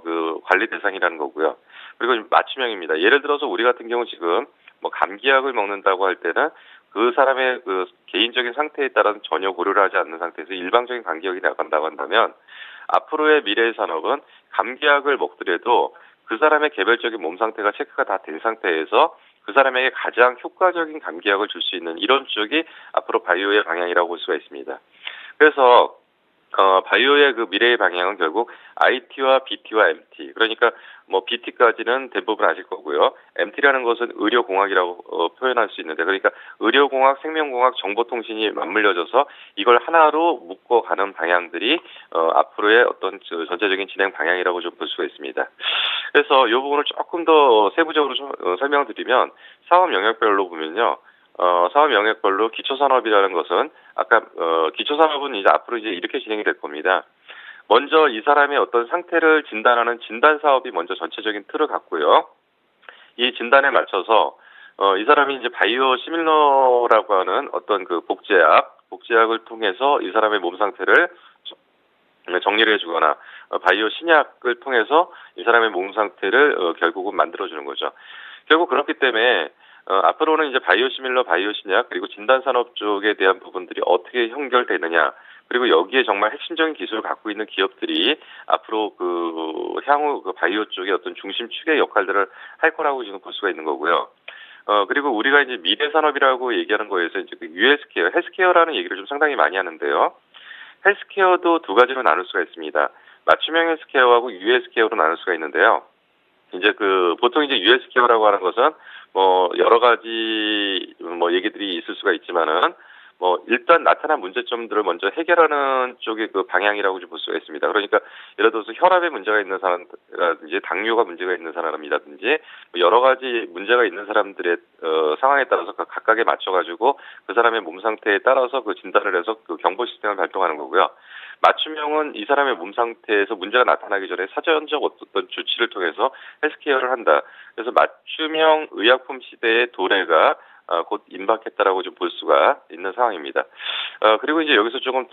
그 관리 대상이라는 거고요. 그리고 맞춤형입니다. 예를 들어서 우리 같은 경우 지금 뭐 감기약을 먹는다고 할 때는 그 사람의 그 개인적인 상태에 따라서 전혀 고려를 하지 않는 상태에서 일방적인 감기약이 나간다고 한다면 앞으로의 미래의 산업은 감기약을 먹더라도 그 사람의 개별적인 몸 상태가 체크가 다 된 상태에서 그 사람에게 가장 효과적인 감기약을 줄 수 있는 이런 쪽이 앞으로 바이오의 방향이라고 볼 수가 있습니다. 그래서 바이오의 그 미래의 방향은 결국 IT와 BT와 MT. 그러니까 뭐 BT까지는 대부분 아실 거고요. MT라는 것은 의료공학이라고 표현할 수 있는데, 그러니까 의료공학, 생명공학, 정보통신이 맞물려져서 이걸 하나로 묶어가는 방향들이 앞으로의 어떤 전체적인 진행 방향이라고 좀 볼 수가 있습니다. 그래서 이 부분을 조금 더 세부적으로 설명을 드리면 사업 영역별로 보면요. 사업 영역별로 기초산업이라는 것은 아까 기초산업은 이제 앞으로 이제 이렇게 진행이 될 겁니다. 먼저 이 사람의 어떤 상태를 진단하는 진단 사업이 먼저 전체적인 틀을 갖고요. 이 진단에 맞춰서 이 사람이 이제 바이오 시밀러라고 하는 어떤 그 복제약을 통해서 이 사람의 몸 상태를 정리를 해주거나 바이오 신약을 통해서 이 사람의 몸 상태를 결국은 만들어주는 거죠. 결국 그렇기 때문에 앞으로는 이제 바이오 시밀러, 바이오 신약 그리고 진단 산업 쪽에 대한 부분들이 어떻게 연결되느냐, 그리고 여기에 정말 핵심적인 기술을 갖고 있는 기업들이 앞으로 향후 바이오 쪽의 어떤 중심축의 역할들을 할 거라고 지금 볼 수가 있는 거고요. 그리고 우리가 이제 미래 산업이라고 얘기하는 거에서 이제 유헬스케어, 헬스케어라는 얘기를 좀 상당히 많이 하는데요. 헬스케어도 두 가지로 나눌 수가 있습니다. 맞춤형 헬스케어하고 유헬스케어로 나눌 수가 있는데요. 이제 보통 이제 유헬스케어라고 하는 것은 뭐 여러 가지 뭐 얘기들이 있을 수가 있지만은 뭐 일단 나타난 문제점들을 먼저 해결하는 쪽의 그 방향이라고 좀 볼 수가 있습니다. 그러니까 예를 들어서 혈압에 문제가 있는 사람이라든지 당뇨가 문제가 있는 사람이라든지 여러 가지 문제가 있는 사람들의 상황에 따라서 각각에 맞춰가지고 그 사람의 몸 상태에 따라서 그 진단을 해서 그 경보 시스템을 발동하는 거고요. 맞춤형은 이 사람의 몸 상태에서 문제가 나타나기 전에 사전적 어떤 조치를 통해서 헬스케어를 한다. 그래서 맞춤형 의약품 시대의 도래가 곧 임박했다라고 좀 볼 수가 있는 상황입니다. 그리고 이제 여기서 조금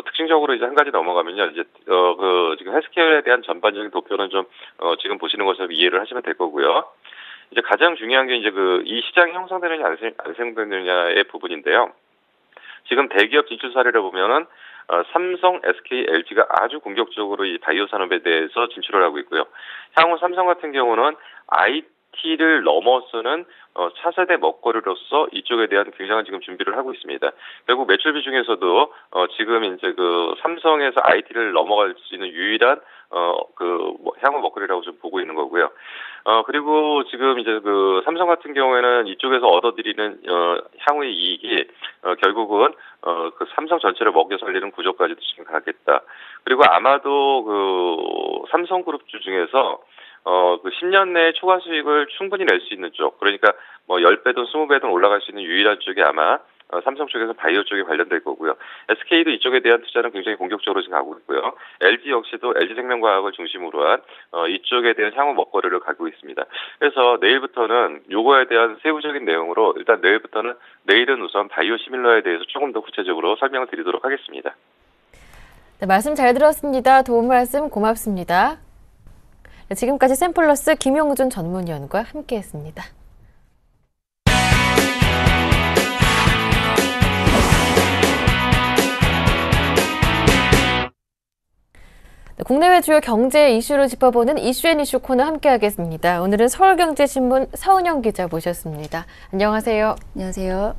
특징적으로 이제 한 가지 넘어가면요, 이제 지금 헬스케어에 대한 전반적인 도표는 좀 지금 보시는 것처럼 이해를 하시면 될 거고요. 이제 가장 중요한 게 이제 이 시장이 형성되느냐 안 형성되느냐의 부분인데요. 지금 대기업 진출 사례를 보면은 삼성, SK, LG가 아주 공격적으로 이 바이오 산업에 대해서 진출을 하고 있고요. 향후 삼성 같은 경우는 IT IT를 넘어서는 차세대 먹거리로서 이쪽에 대한 굉장한 지금 준비를 하고 있습니다. 결국 매출비 중에서도 지금 이제 그 삼성에서 IT를 넘어갈 수 있는 유일한 향후 먹거리라고 좀 보고 있는 거고요. 그리고 지금 이제 그 삼성 같은 경우에는 이쪽에서 얻어들이는 향후의 이익이 결국은 그 삼성 전체를 먹여 살리는 구조까지도 지금 가겠다. 그리고 아마도 그 삼성그룹주 중에서 그 10년 내에 초과 수익을 충분히 낼 수 있는 쪽, 그러니까 뭐 10배든 20배든 올라갈 수 있는 유일한 쪽이 아마 삼성 쪽에서 바이오 쪽에 관련될 거고요. SK도 이쪽에 대한 투자는 굉장히 공격적으로 지금 가고 있고요. LG 역시도 LG생명과학을 중심으로 한 이쪽에 대한 향후 먹거리를 가지고 있습니다. 그래서 내일부터는 요거에 대한 세부적인 내용으로 일단 내일은 우선 바이오 시밀러에 대해서 조금 더 구체적으로 설명을 드리도록 하겠습니다. 네, 말씀 잘 들었습니다. 도움 말씀 고맙습니다. 네, 지금까지 샘플러스 김용준 전문위원과 함께했습니다. 국내외 주요 경제 이슈를 짚어보는 이슈앤이슈 코너 함께하겠습니다. 오늘은 서울경제신문 서은영 기자 모셨습니다. 안녕하세요. 안녕하세요.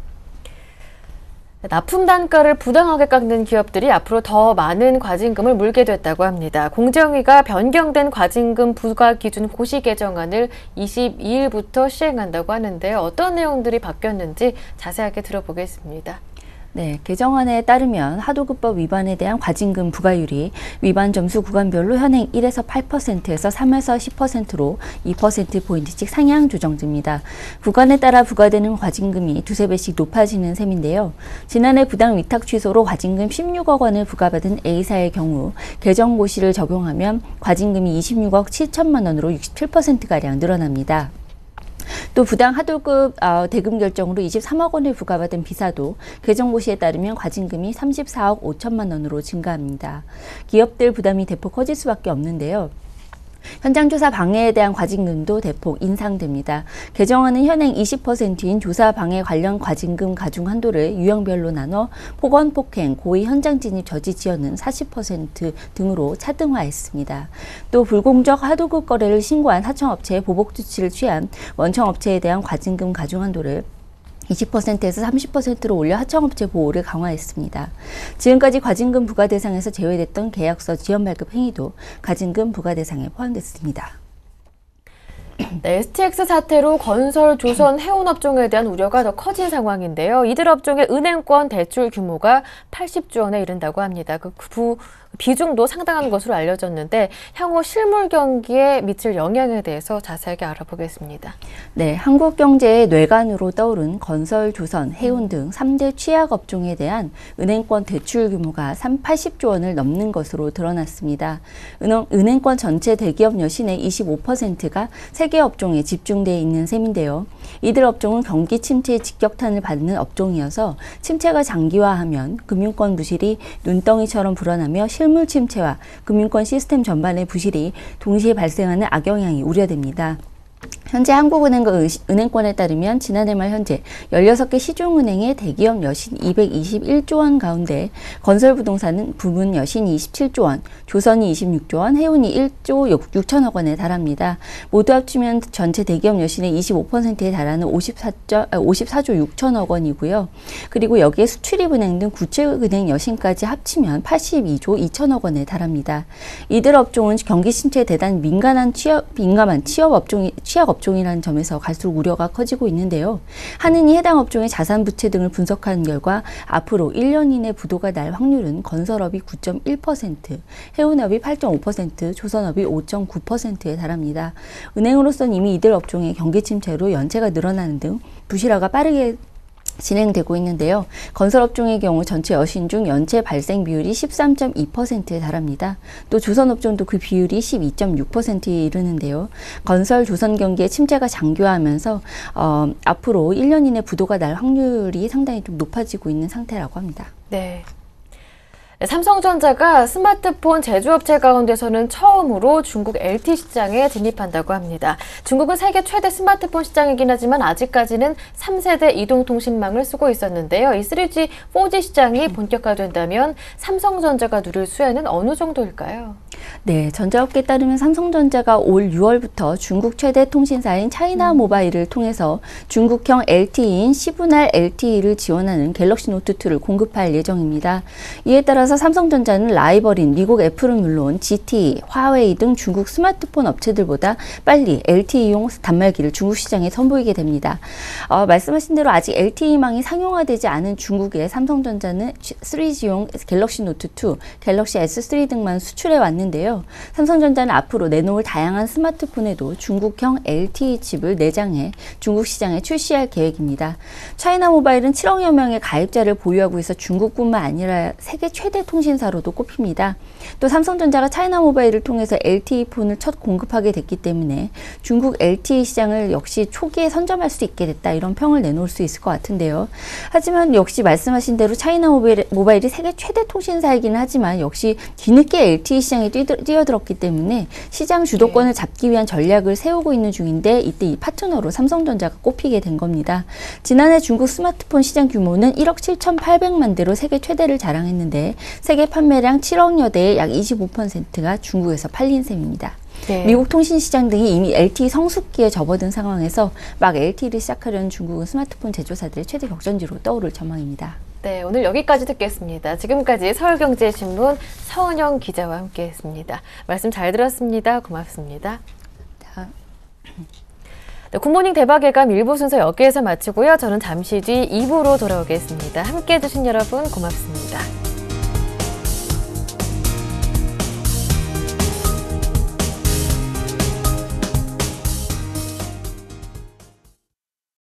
납품 단가를 부당하게 깎는 기업들이 앞으로 더 많은 과징금을 물게 됐다고 합니다. 공정위가 변경된 과징금 부과 기준 고시 개정안을 22일부터 시행한다고 하는데 어떤 내용들이 바뀌었는지 자세하게 들어보겠습니다. 네, 개정안에 따르면 하도급법 위반에 대한 과징금 부과율이 위반 점수 구간별로 현행 1에서 8%에서 3에서 10%로 2%포인트씩 상향 조정됩니다. 구간에 따라 부과되는 과징금이 두세 배씩 높아지는 셈인데요. 지난해 부당 위탁 취소로 과징금 16억 원을 부과받은 A사의 경우 개정 고시를 적용하면 과징금이 26억 7천만 원으로 67%가량 늘어납니다. 또 부당 하도급 대금 결정으로 23억 원을 부과받은 B사도 개정 고시에 따르면 과징금이 34억 5천만 원으로 증가합니다. 기업들 부담이 대폭 커질 수밖에 없는데요. 현장 조사 방해에 대한 과징금도 대폭 인상됩니다. 개정안은 현행 20%인 조사 방해 관련 과징금 가중 한도를 유형별로 나눠 폭언, 폭행, 고의 현장 진입 저지 지연은 40% 등으로 차등화했습니다. 또 불공정 하도급 거래를 신고한 하청업체에 보복 조치를 취한 원청업체에 대한 과징금 가중 한도를 20%에서 30%로 올려 하청업체 보호를 강화했습니다. 지금까지 과징금 부과 대상에서 제외됐던 계약서 지연 발급 행위도 과징금 부과 대상에 포함됐습니다. 네, STX 사태로 건설, 조선, 해운업종에 대한 우려가 더 커진 상황인데요. 이들 업종의 은행권 대출 규모가 80조 원에 이른다고 합니다. 그 비중도 상당한 것으로 알려졌는데 향후 실물 경기에 미칠 영향에 대해서 자세하게 알아보겠습니다. 네, 한국 경제의 뇌관으로 떠오른 건설, 조선, 해운 등 3대 취약 업종에 대한 은행권 대출 규모가 80조 원을 넘는 것으로 드러났습니다. 은행권 전체 대기업 여신의 25%가 세계 업종에 집중되어 있는 셈인데요. 이들 업종은 경기 침체의 직격탄을 받는 업종이어서 침체가 장기화하면 금융권 부실이 눈덩이처럼 불어나며 실물 침체와 금융권 시스템 전반의 부실이 동시에 발생하는 악영향이 우려됩니다. 현재 한국은행과 은행권에 따르면 지난해 말 현재 16개 시중은행의 대기업 여신 221조 원 가운데 건설부동산은 부문 여신이 27조 원, 조선이 26조 원, 해운이 1조 6천억 원에 달합니다. 모두 합치면 전체 대기업 여신의 25%에 달하는 54조 6천억 원이고요. 그리고 여기에 수출입은행 등 구체은행 여신까지 합치면 82조 2천억 원에 달합니다. 이들 업종은 경기 침체에 대단 민감한 취업 업종이라는 점에서 갈수록 우려가 커지고 있는데요. 한은이 해당 업종의 자산 부채 등을 분석한 결과 앞으로 1년 이내 부도가 날 확률은 건설업이 9.1%, 해운업이 8.5%, 조선업이 5.9%에 달합니다. 은행으로서는 이미 이들 업종의 경기 침체로 연체가 늘어나는 등 부실화가 빠르게 진행되고 있는데요. 건설업종의 경우 전체 여신 중 연체 발생 비율이 13.2%에 달합니다. 또 조선업종도 그 비율이 12.6%에 이르는데요. 건설, 조선 경기의 침체가 장기화하면서 앞으로 1년 이내 부도가 날 확률이 상당히 좀 높아지고 있는 상태라고 합니다. 네. 네, 삼성전자가 스마트폰 제조업체 가운데서는 처음으로 중국 LTE 시장에 진입한다고 합니다. 중국은 세계 최대 스마트폰 시장이긴 하지만 아직까지는 3세대 이동통신망을 쓰고 있었는데요. 이 3G, 4G 시장이 본격화된다면 삼성전자가 누릴 수혜는 어느 정도일까요? 네, 전자업계에 따르면 삼성전자가 올 6월부터 중국 최대 통신사인 차이나 모바일을 통해서 중국형 LTE인 시분할 LTE를 지원하는 갤럭시 노트2를 공급할 예정입니다. 이에 따라서 삼성전자는 라이벌인 미국 애플은 물론 ZTE, 화웨이 등 중국 스마트폰 업체들보다 빨리 LTE용 단말기를 중국 시장에 선보이게 됩니다. 말씀하신 대로 아직 LTE망이 상용화되지 않은 중국에 삼성전자는 3G용 갤럭시 노트2, 갤럭시 S3 등만 수출해 왔는데요. 삼성전자는 앞으로 내놓을 다양한 스마트폰에도 중국형 LTE 칩을 내장해 중국 시장에 출시할 계획입니다. 차이나 모바일은 7억여 명의 가입자를 보유하고 있어 중국뿐만 아니라 세계 최대 통신사로도 꼽힙니다. 또 삼성전자가 차이나 모바일을 통해서 LTE 폰을 첫 공급하게 됐기 때문에 중국 LTE 시장을 역시 초기에 선점할 수 있게 됐다, 이런 평을 내놓을 수 있을 것 같은데요. 하지만 역시 말씀하신 대로 차이나 모바일이 세계 최대 통신사이기는 하지만 역시 뒤늦게 LTE 시장에 뛰어들었기 때문에 시장 주도권을 잡기 위한 전략을 세우고 있는 중인데, 이때 이 파트너로 삼성전자가 꼽히게 된 겁니다. 지난해 중국 스마트폰 시장 규모는 1억 7,800만 대로 세계 최대를 자랑했는데 세계 판매량 7억여 대의 약 25%가 중국에서 팔린 셈입니다. 네. 미국 통신시장 등이 이미 LTE 성숙기에 접어든 상황에서 막 LTE를 시작하려는 중국은 스마트폰 제조사들의 최대 격전지로 떠오를 전망입니다. 네, 오늘 여기까지 듣겠습니다. 지금까지 서울경제신문 서은영 기자와 함께했습니다. 말씀 잘 들었습니다. 고맙습니다. 네, 굿모닝 대박예감 1부 순서 여기에서 마치고요. 저는 잠시 뒤 2부로 돌아오겠습니다. 함께해 주신 여러분 고맙습니다.